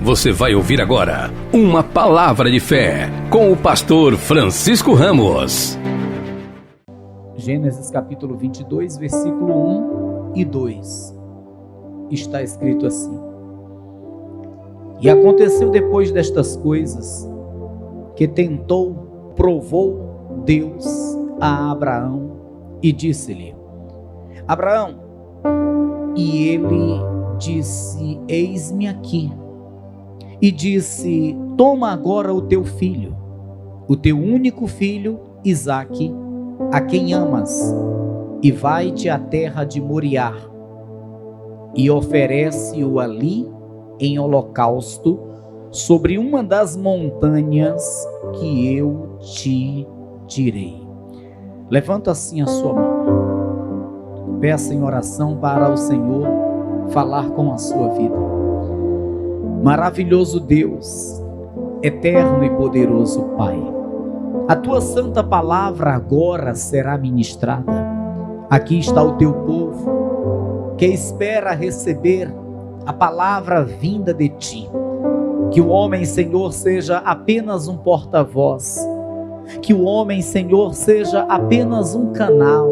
Você vai ouvir agora uma palavra de fé com o pastor Francisco Ramos. Gênesis capítulo 22, versículo 1 e 2. Está escrito assim: E aconteceu depois destas coisas, que provou Deus a Abraão e disse-lhe: Abraão, e ele disse: Eis-me aqui. E disse: Toma agora o teu filho, o teu único filho, Isaque, a quem amas, e vai-te à terra de Moriá, e oferece-o ali em holocausto, sobre uma das montanhas que eu te direi. Levanta assim a sua mão. Peça em oração para o Senhor falar com a sua vida. Maravilhoso Deus, eterno e poderoso Pai, a tua santa palavra agora será ministrada. Aqui está o teu povo, que espera receber a palavra vinda de ti. Que o homem, Senhor, seja apenas um porta-voz, que o homem, Senhor, seja apenas um canal,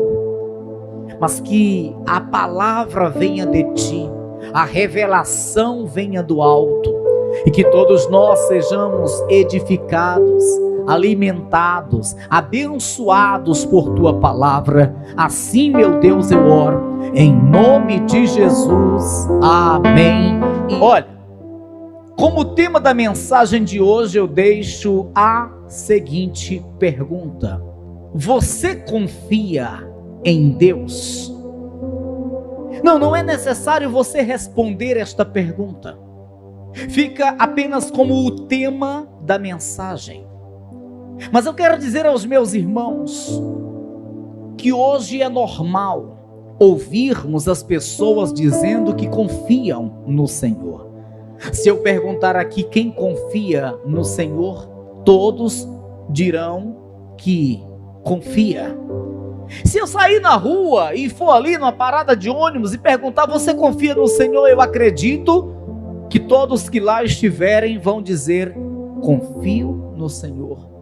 mas que a palavra venha de ti, a revelação venha do alto, e que todos nós sejamos edificados, alimentados, abençoados por tua palavra. Assim, meu Deus, eu oro em nome de Jesus, amém. Olha, como tema da mensagem de hoje, eu deixo a seguinte pergunta: você confia em Deus? Não é necessário você responder esta pergunta. Fica apenas como o tema da mensagem. Mas eu quero dizer aos meus irmãos que hoje é normal ouvirmos as pessoas dizendo que confiam no Senhor. Se eu perguntar aqui quem confia no Senhor, todos dirão que confia. Se eu sair na rua e for ali numa parada de ônibus e perguntar: você confia no Senhor? Eu acredito que todos que lá estiverem vão dizer: confio no Senhor.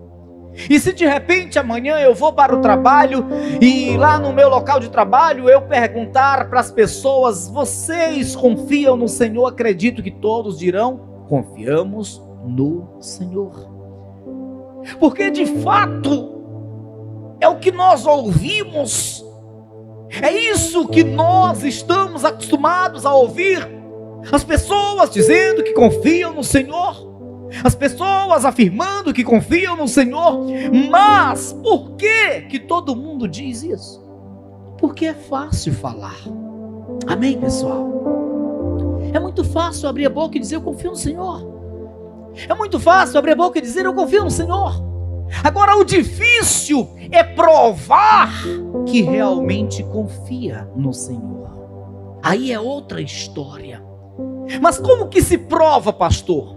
E se de repente amanhã eu vou para o trabalho e lá no meu local de trabalho eu perguntar para as pessoas: vocês confiam no Senhor? Acredito que todos dirão: confiamos no Senhor. Porque de fato é o que nós ouvimos, é isso que nós estamos acostumados a ouvir. As pessoas dizendo que confiam no Senhor, as pessoas afirmando que confiam no Senhor. Mas por que todo mundo diz isso? Porque é fácil falar. Amém, pessoal? É muito fácil abrir a boca e dizer: eu confio no Senhor. É muito fácil abrir a boca e dizer: eu confio no Senhor. Agora, o difícil é provar que realmente confia no Senhor. Aí é outra história. Mas como que se prova, pastor?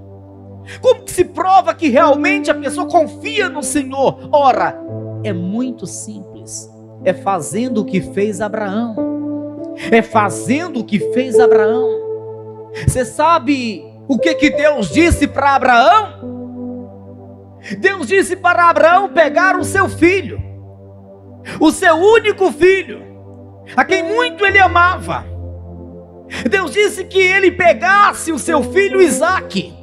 Como que se prova que realmente a pessoa confia no Senhor? Ora, é muito simples. É fazendo o que fez Abraão. É fazendo o que fez Abraão. Você sabe o que Deus disse para Abraão? Deus disse para Abraão pegar o seu filho, o seu único filho, a quem muito ele amava. Deus disse que ele pegasse o seu filho Isaque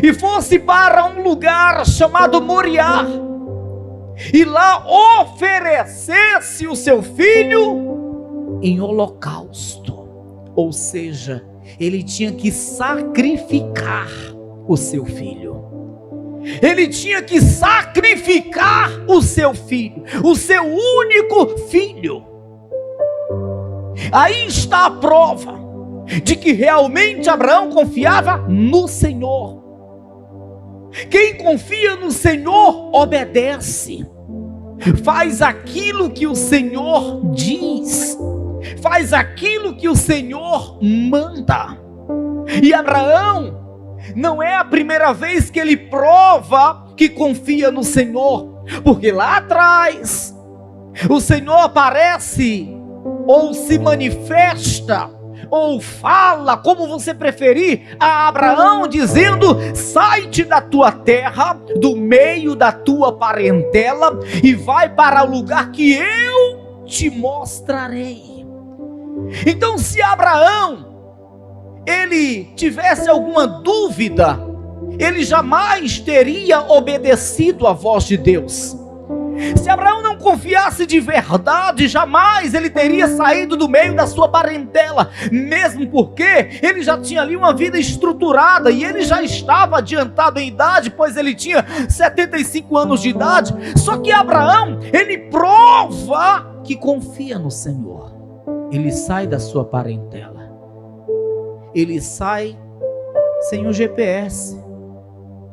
e fosse para um lugar chamado Moriá, e lá oferecesse o seu filho em holocausto. Ou seja, ele tinha que sacrificar o seu filho. Ele tinha que sacrificar o seu filho, o seu único filho. Aí está a prova de que realmente Abraão confiava no Senhor. Quem confia no Senhor obedece, faz aquilo que o Senhor diz, faz aquilo que o Senhor manda. E Abraão não é a primeira vez que ele prova que confia no Senhor, porque lá atrás o Senhor aparece ou se manifesta ou fala, como você preferir, a Abraão, dizendo: sai-te da tua terra, do meio da tua parentela, e vai para o lugar que eu te mostrarei. Então, se Abraão ele tivesse alguma dúvida, ele jamais teria obedecido à voz de Deus. Se Abraão não confiasse de verdade, jamais ele teria saído do meio da sua parentela, mesmo porque ele já tinha ali uma vida estruturada, e ele já estava adiantado em idade, pois ele tinha 75 anos de idade. Só que Abraão, ele prova que confia no Senhor. Ele sai da sua parentela, ele sai sem o GPS,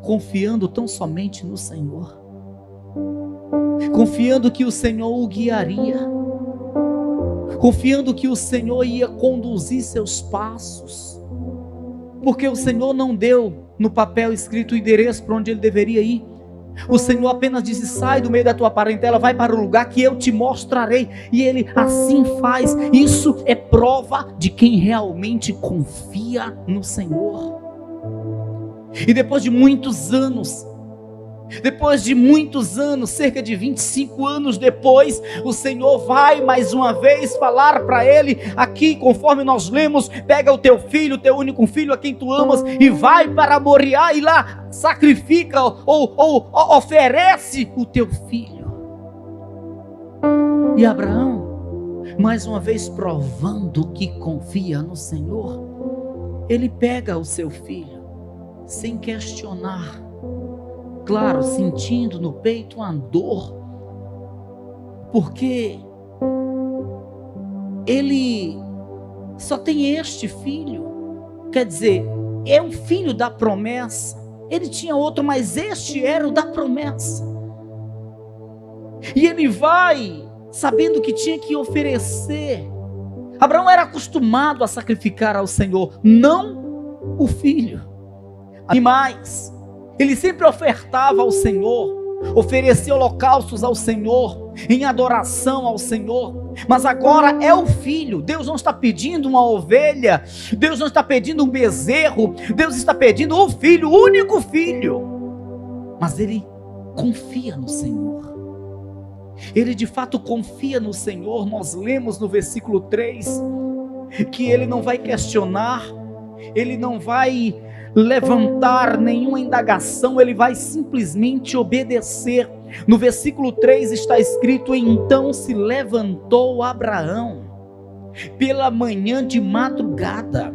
confiando tão somente no Senhor, confiando que o Senhor o guiaria, confiando que o Senhor ia conduzir seus passos, porque o Senhor não deu no papel escrito o endereço para onde ele deveria ir. O Senhor apenas disse: sai do meio da tua parentela, vai para o lugar que eu te mostrarei. E ele assim faz. Isso é prova de quem realmente confia no Senhor. E depois de muitos anos, cerca de 25 anos depois, o Senhor vai mais uma vez falar para ele, aqui conforme nós lemos: pega o teu filho, teu único filho a quem tu amas, e vai para Moriá, e lá sacrifica ou oferece o teu filho. E Abraão, mais uma vez provando que confia no Senhor, ele pega o seu filho sem questionar, claro, sentindo no peito uma dor, porque ele só tem este filho, quer dizer, é um filho da promessa. Ele tinha outro, mas este era o da promessa. E ele vai sabendo que tinha que oferecer. Abraão era acostumado a sacrificar ao Senhor, não o filho, animais. Ele sempre ofertava ao Senhor, oferecia holocaustos ao Senhor, em adoração ao Senhor. Mas agora é o filho. Deus não está pedindo uma ovelha, Deus não está pedindo um bezerro, Deus está pedindo o filho, o único filho. Mas ele confia no Senhor, ele de fato confia no Senhor. Nós lemos no versículo 3 que ele não vai questionar, ele não vai levantar nenhuma indagação, ele vai simplesmente obedecer. No versículo 3 está escrito: então se levantou Abraão pela manhã de madrugada,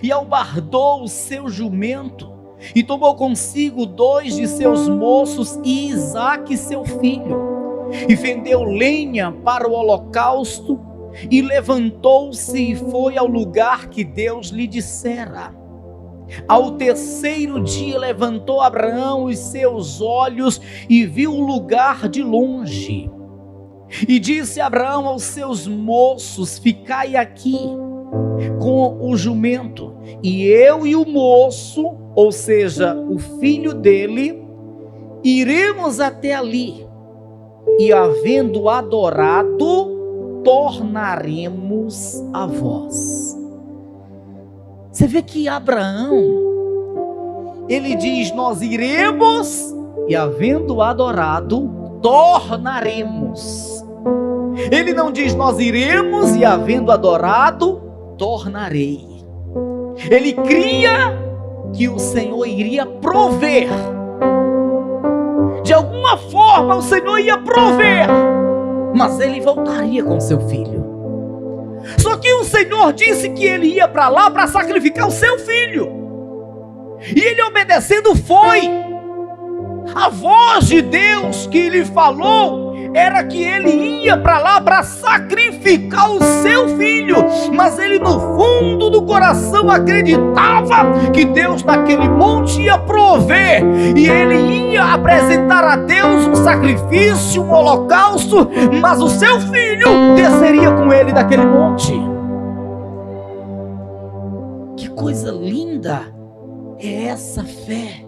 e albardou o seu jumento, e tomou consigo 2 de seus moços e Isaque seu filho, e fendeu lenha para o holocausto, e levantou-se e foi ao lugar que Deus lhe dissera. Ao terceiro dia levantou Abraão os seus olhos e viu o lugar de longe. E disse Abraão aos seus moços: ficai aqui com o jumento, e eu e o moço, ou seja, o filho dele, iremos até ali, e havendo adorado, tornaremos a vós. Você vê que Abraão, ele diz: nós iremos, e havendo adorado, tornaremos. Ele não diz: nós iremos, e havendo adorado, tornarei. Ele cria que o Senhor iria prover. De alguma forma o Senhor ia prover, mas ele voltaria com seu filho. Só que o Senhor disse que ele ia para lá para sacrificar o seu filho, e ele obedecendo foi. A voz de Deus que lhe falou era que ele ia para lá para sacrificar o seu filho, mas ele no fundo do coração acreditava que Deus naquele monte ia prover, e ele ia apresentar a Deus um sacrifício, um holocausto, mas o seu filho desceria com ele daquele monte. Que coisa linda é essa fé!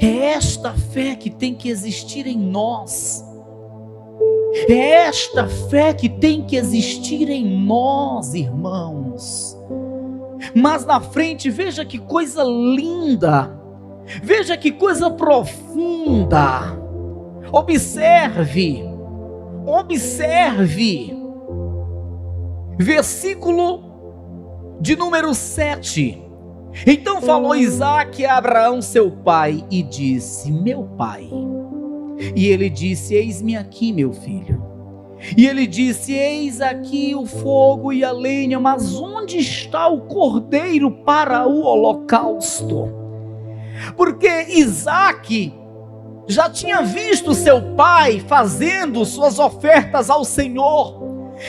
É esta fé que tem que existir em nós. É esta fé que tem que existir em nós, irmãos. Mas na frente, veja que coisa linda, veja que coisa profunda. Observe, versículo de número 7. Então falou Isaque a Abraão seu pai e disse: meu pai. E ele disse: eis-me aqui, meu filho. E ele disse: eis aqui o fogo e a lenha, mas onde está o cordeiro para o holocausto? Porque Isaque já tinha visto seu pai fazendo suas ofertas ao Senhor.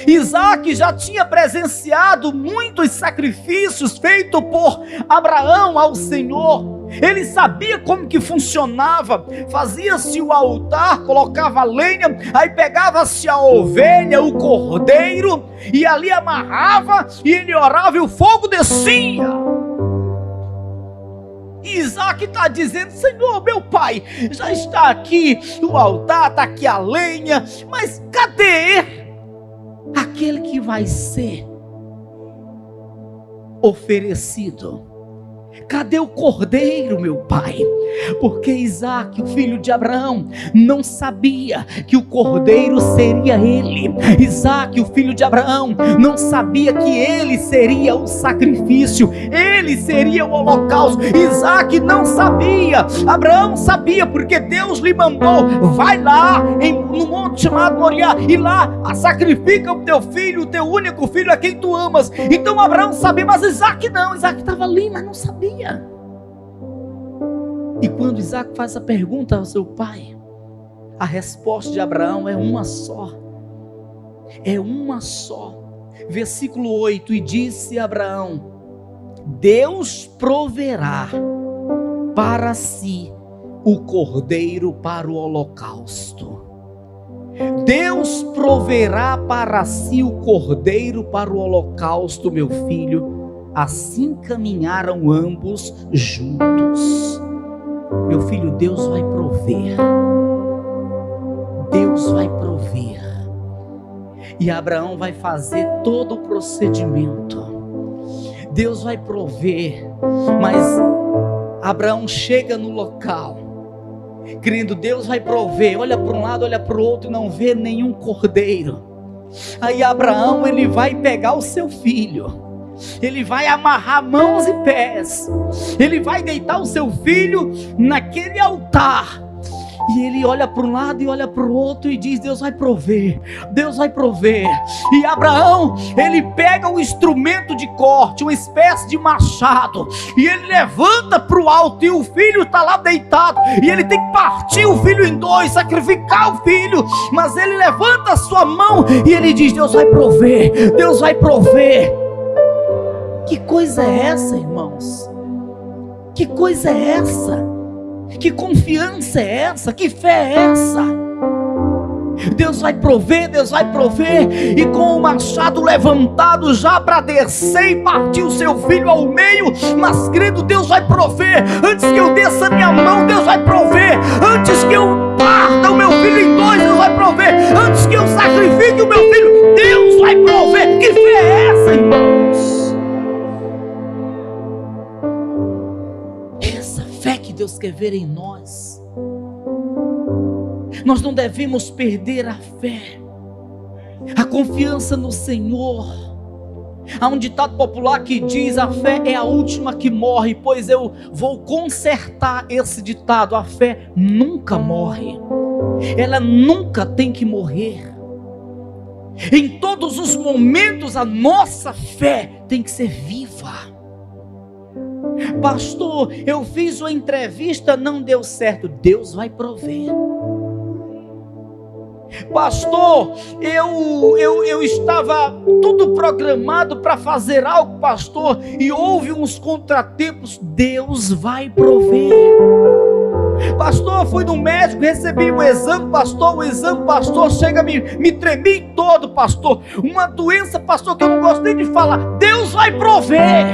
Isaque já tinha presenciado muitos sacrifícios feitos por Abraão ao Senhor. Ele sabia como que funcionava. Fazia-se o altar, colocava a lenha, aí pegava-se a ovelha, o cordeiro, e ali amarrava, e ele orava e o fogo descia. Isaque está dizendo: Senhor, meu pai, já está aqui o altar, está aqui a lenha, mas cadê aquele que vai ser oferecido? Cadê o cordeiro, meu pai? Porque Isaque, o filho de Abraão, não sabia que o cordeiro seria ele. Isaque, o filho de Abraão, não sabia que ele seria o sacrifício, ele seria o holocausto. Isaque não sabia, Abraão sabia, porque Deus lhe mandou: vai lá no monte chamado Moriá, e lá sacrifica o teu filho, o teu único filho, a quem tu amas. Então Abraão sabia, mas Isaque não. Isaque estava ali, mas não sabia. E quando Isaque faz a pergunta ao seu pai, a resposta de Abraão é uma só. É uma só. Versículo 8: e disse Abraão: Deus proverá para si o cordeiro para o holocausto. Deus proverá para si o cordeiro para o holocausto, meu filho. Assim caminharam ambos juntos. Meu filho, Deus vai prover. Deus vai prover. E Abraão vai fazer todo o procedimento. Deus vai prover. Mas Abraão chega no local, crendo: Deus vai prover. Olha para um lado, olha para o outro e não vê nenhum cordeiro. Aí Abraão, ele vai pegar o seu filho, ele vai amarrar mãos e pés, ele vai deitar o seu filho naquele altar, e ele olha para um lado e olha para o outro e diz: Deus vai prover, Deus vai prover. E Abraão, ele pega um instrumento de corte, uma espécie de machado, e ele levanta para o alto, e o filho está lá deitado, e ele tem que partir o filho em dois, sacrificar o filho, mas ele levanta a sua mão e ele diz: Deus vai prover, Deus vai prover. Que coisa é essa, irmãos? Que coisa é essa? Que confiança é essa? Que fé é essa? Deus vai prover, Deus vai prover. E com o machado levantado já para descer e partir o seu filho ao meio, mas crendo: Deus vai prover. Antes que eu desça a minha mão, Deus vai prover. Antes que eu parta o meu filho em dois, Deus vai prover. Antes que eu sacrifique o meu filho, Deus vai prover. Que fé é essa, irmãos? Fé que Deus quer ver em nós. Nós não devemos perder a fé, a confiança no Senhor. Há um ditado popular que diz: a fé é a última que morre. Pois eu vou consertar esse ditado. A fé nunca morre, ela nunca tem que morrer. Em todos os momentos a nossa fé tem que ser viva. Pastor, eu fiz uma entrevista, não deu certo. Deus vai prover. Pastor, eu estava tudo programado para fazer algo, pastor, e houve uns contratempos. Deus vai prover. Pastor, fui no médico, recebi um exame, pastor, chega, me tremi todo, pastor. Uma doença, pastor, que eu não gostei de falar. Deus vai prover.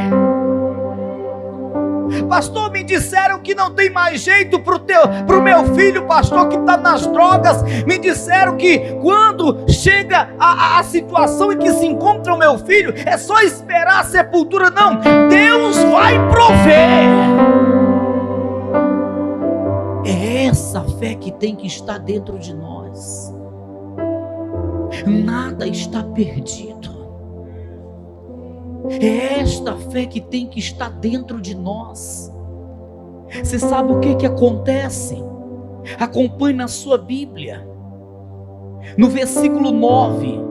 pastor, me disseram que não tem mais jeito pro meu filho, pastor, que está nas drogas. Me disseram que quando chega a situação em que se encontra o meu filho, é só esperar a sepultura. Não, Deus vai prover. É essa fé que tem que estar dentro de nós. Nada está perdido. É esta fé que tem que estar dentro de nós. Você sabe o que acontece? Acompanhe na sua Bíblia, no versículo 9.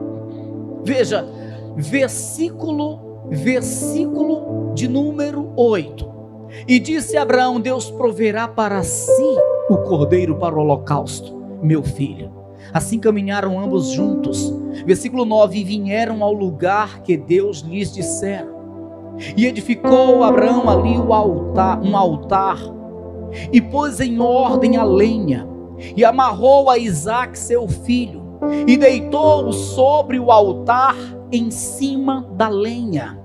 Veja, versículo de número 8. E disse Abraão: Deus proverá para si o cordeiro para o holocausto, meu filho. Assim caminharam ambos juntos. Versículo 9: e vieram ao lugar que Deus lhes dissera. E edificou Abraão ali um altar, e pôs em ordem a lenha, e amarrou a Isaque seu filho, e deitou-o sobre o altar em cima da lenha.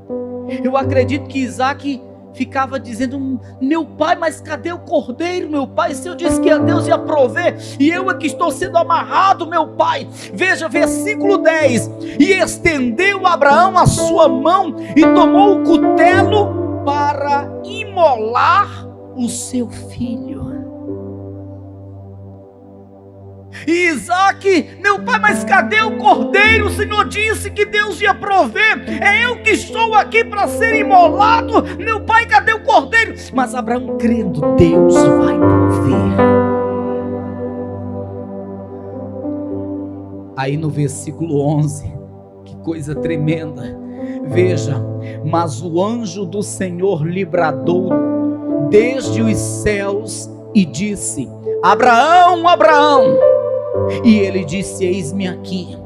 Eu acredito que Isaque ficava dizendo: meu pai, mas cadê o cordeiro, meu pai? Se eu disse que Deus ia prover, e eu é que estou sendo amarrado, meu pai. Veja, versículo 10: e estendeu Abraão a sua mão, e tomou o cutelo para imolar o seu filho. E Isaque: meu pai, mas cadê o cordeiro? O Senhor disse que Deus ia prover, é eu que estou aqui para ser imolado, meu pai, cadê o cordeiro? Mas Abraão crendo: Deus vai prover. Aí no versículo 11, que coisa tremenda, veja: mas o anjo do Senhor lhe bradou desde os céus e disse: Abraão, Abraão. E ele disse: eis-me aqui.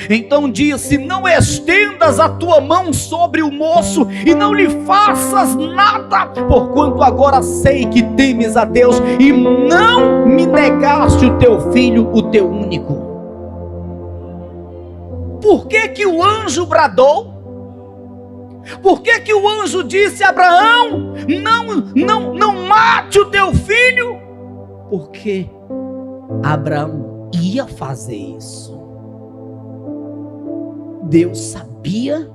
Então disse: não estendas a tua mão sobre o moço, e não lhe faças nada, porquanto agora sei que temes a Deus, e não me negaste o teu filho, o teu único. Por que que o anjo bradou? Por que que o anjo disse: Abraão, não mate o teu filho? Porque Abraão ia fazer isso. Deus sabia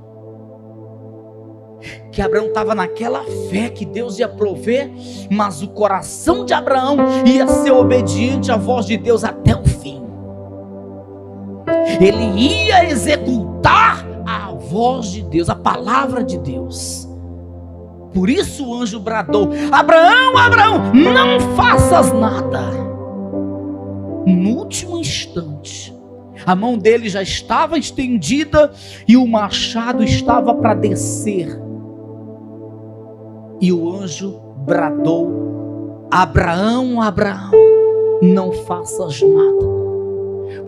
que Abraão estava naquela fé que Deus ia prover, mas o coração de Abraão ia ser obediente à voz de Deus até o fim. Ele ia executar a voz de Deus, a palavra de Deus. Por isso o anjo bradou: Abraão, Abraão, não faças nada. No último instante, a mão dele já estava estendida e o machado estava para descer. E o anjo bradou: Abraão, Abraão, não faças nada,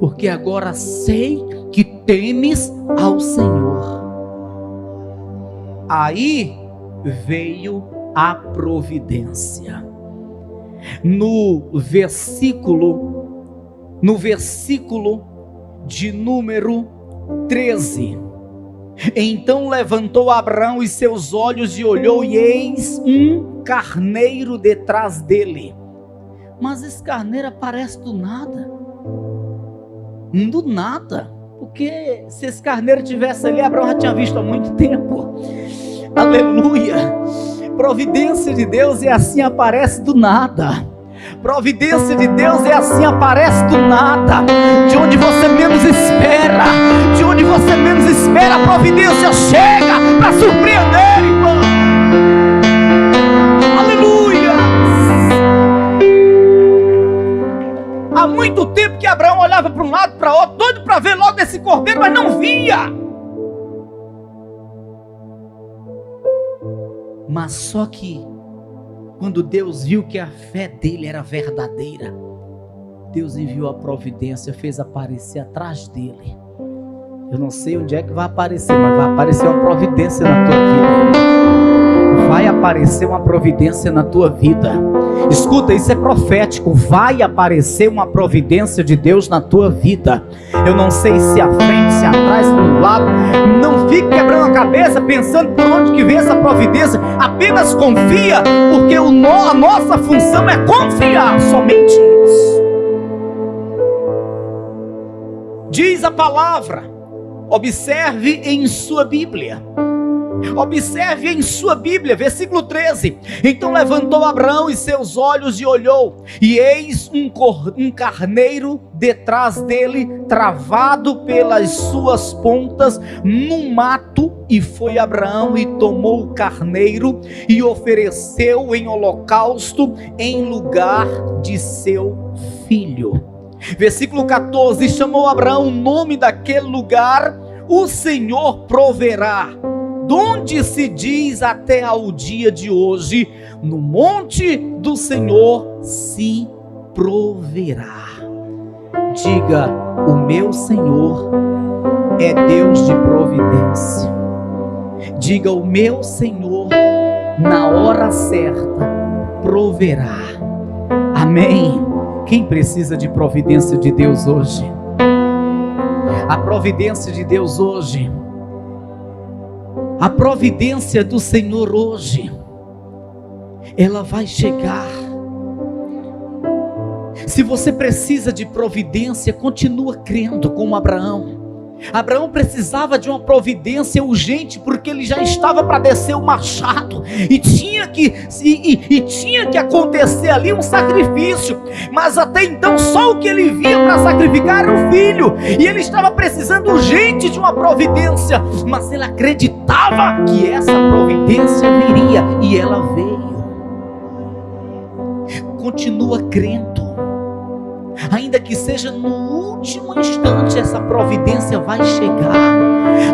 porque agora sei que temes ao Senhor. Aí veio a providência. No versículo de número 13: então levantou Abraão os seus olhos e olhou, e eis um carneiro detrás dele. Mas esse carneiro aparece do nada. Do nada. Porque se esse carneiro tivesse ali, Abraão já tinha visto há muito tempo. Aleluia. Providência de Deus é assim, aparece do nada. Providência de Deus é assim, aparece do nada. De onde você menos espera, de onde você menos espera, a providência chega para surpreender, irmão. Aleluia. Há muito tempo que Abraão olhava para um lado, para outro, doido para ver logo esse cordeiro, mas não via. Mas só que quando Deus viu que a fé dele era verdadeira, Deus enviou a providência, fez aparecer atrás dele. Eu não sei onde é que vai aparecer, mas vai aparecer uma providência na tua vida. Vai aparecer uma providência na tua vida. Escuta, isso é profético. Vai aparecer uma providência de Deus na tua vida. Eu não sei se à frente, se atrás, do lado. Não fique quebrando a cabeça pensando por onde que vem essa providência. Apenas confia, porque a nossa função é confiar, somente isso. Diz a palavra, observe em sua Bíblia. Observe em sua Bíblia, versículo 13. Então levantou Abraão e seus olhos e olhou, e eis um carneiro detrás dele, travado pelas suas pontas no mato. E foi Abraão e tomou o carneiro e ofereceu em holocausto em lugar de seu filho. Versículo 14. Chamou Abraão o nome daquele lugar, o Senhor proverá. Donde se diz até ao dia de hoje, no monte do Senhor se proverá. Diga, o meu Senhor é Deus de providência. Diga, o meu Senhor, na hora certa, proverá. Amém. Quem precisa de providência de Deus hoje? A providência de Deus hoje, a providência do Senhor hoje, ela vai chegar. Se você precisa de providência, continua crendo como Abraão. Abraão precisava de uma providência urgente, porque ele já estava para descer o machado, e tinha que acontecer ali um sacrifício, mas até então só o que ele via para sacrificar era o filho, e ele estava precisando urgente de uma providência, mas ele acreditava que essa providência viria, e ela veio. Continua crendo, ainda que seja no último instante, essa providência vai chegar.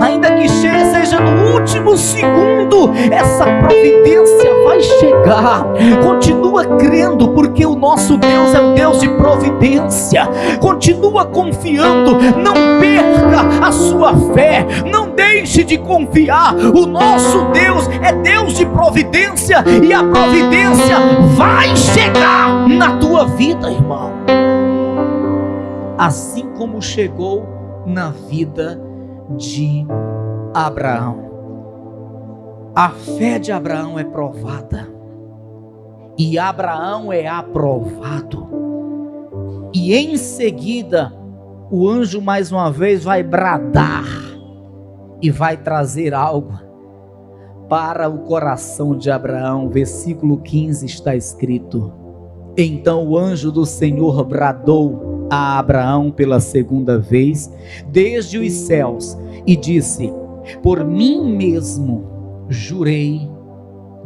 Ainda que seja no último segundo, essa providência vai chegar. Continua crendo, porque o nosso Deus é o Deus de providência. Continua confiando, não perca a sua fé, não deixe de confiar. O nosso Deus é Deus de providência, e a providência vai chegar na tua vida, irmão. Assim como chegou na vida de Abraão. A fé de Abraão é provada, e Abraão é aprovado. E em seguida, o anjo mais uma vez vai bradar e vai trazer algo para o coração de Abraão. Versículo 15 está escrito: então o anjo do Senhor bradou a Abraão pela segunda vez desde os céus e disse: por mim mesmo jurei,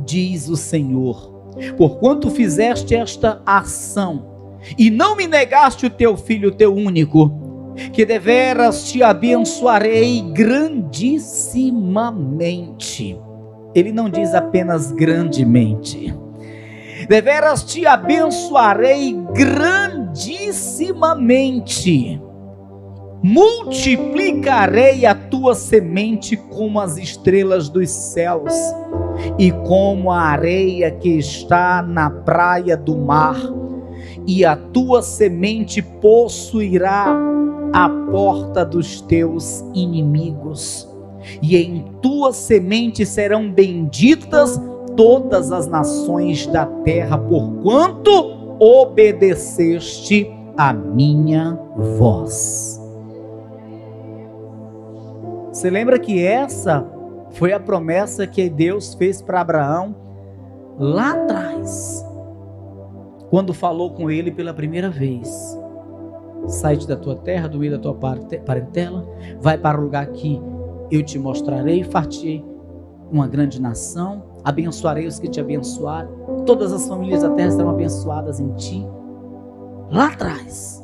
diz o Senhor, porquanto fizeste esta ação e não me negaste o teu filho, o teu único, que deveras te abençoarei grandissimamente. Ele não diz apenas grandemente. Deveras te abençoarei grandissimamente, multiplicarei a tua semente como as estrelas dos céus e como a areia que está na praia do mar, e a tua semente possuirá a porta dos teus inimigos, e em tua semente serão benditas todas as nações da terra, porquanto obedeceste a minha voz. Você lembra que essa foi a promessa que Deus fez para Abraão lá atrás, quando falou com ele pela primeira vez: sai-te da tua terra, do meio da tua parentela, vai para o lugar que eu te mostrarei, far-te-ei uma grande nação, abençoarei os que te abençoarem, todas as famílias da terra serão abençoadas em ti. Lá atrás.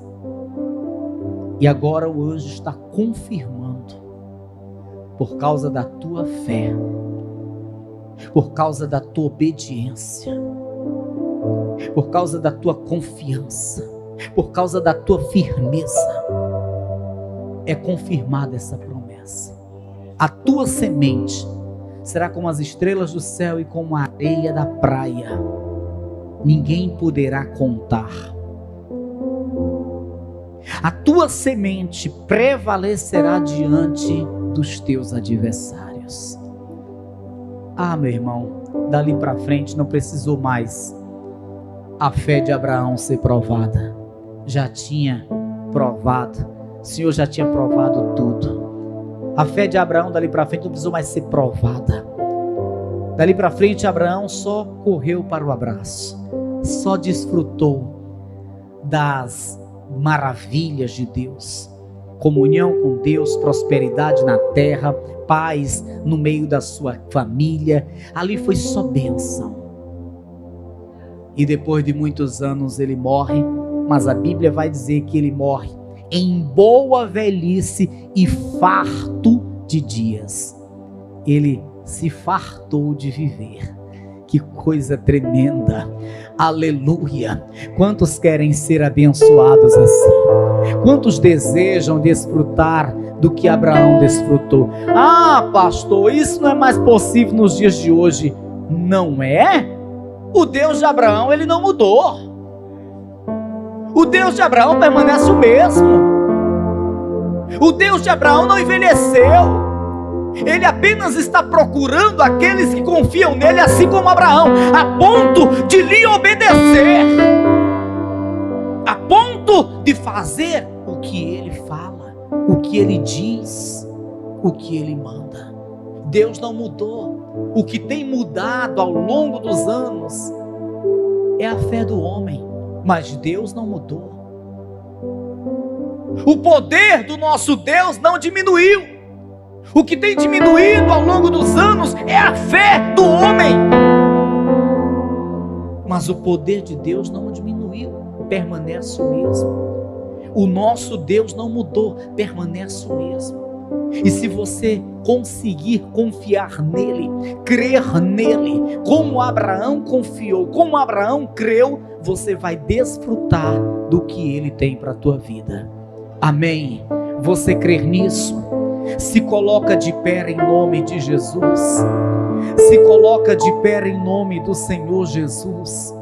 E agora o anjo está confirmando, por causa da tua fé, por causa da tua obediência, por causa da tua confiança, por causa da tua firmeza, é confirmada essa promessa. A tua semente será como as estrelas do céu e como a areia da praia. ninguém poderá contar. A tua semente prevalecerá diante dos teus adversários. Ah, meu irmão, dali para frente não precisou mais a fé de Abraão ser provada. Já tinha provado, o Senhor já tinha provado tudo. A fé de Abraão dali para frente não precisou mais ser provada. Dali para frente Abraão só correu para o abraço, só desfrutou das maravilhas de Deus, comunhão com Deus, prosperidade na terra, paz no meio da sua família. Ali foi só bênção. E depois de muitos anos ele morre, mas a Bíblia vai dizer que ele morre em boa velhice e farto de dias. Ele se fartou de viver. Que coisa tremenda, aleluia. Quantos querem ser abençoados assim? Quantos desejam desfrutar do que Abraão desfrutou? Ah, pastor, isso não é mais possível nos dias de hoje. Não é? O Deus de Abraão, ele não mudou. O Deus de Abraão permanece o mesmo. O Deus de Abraão não envelheceu. Ele apenas está procurando aqueles que confiam nele, assim como Abraão, a ponto de lhe obedecer, a ponto de fazer o que ele fala, o que ele diz, o que ele manda. Deus não mudou. O que tem mudado ao longo dos anos é a fé do homem, mas Deus não mudou. O poder do nosso Deus não diminuiu. O que tem diminuído ao longo dos anos é a fé do homem. Mas o poder de Deus não diminuiu, permanece o mesmo. O nosso Deus não mudou, permanece o mesmo. E se você conseguir confiar nele, crer nele, como Abraão confiou, como Abraão creu, você vai desfrutar do que ele tem para a tua vida. Amém? Você crer nisso? Se coloca de pé em nome de Jesus. Se coloca de pé em nome do Senhor Jesus.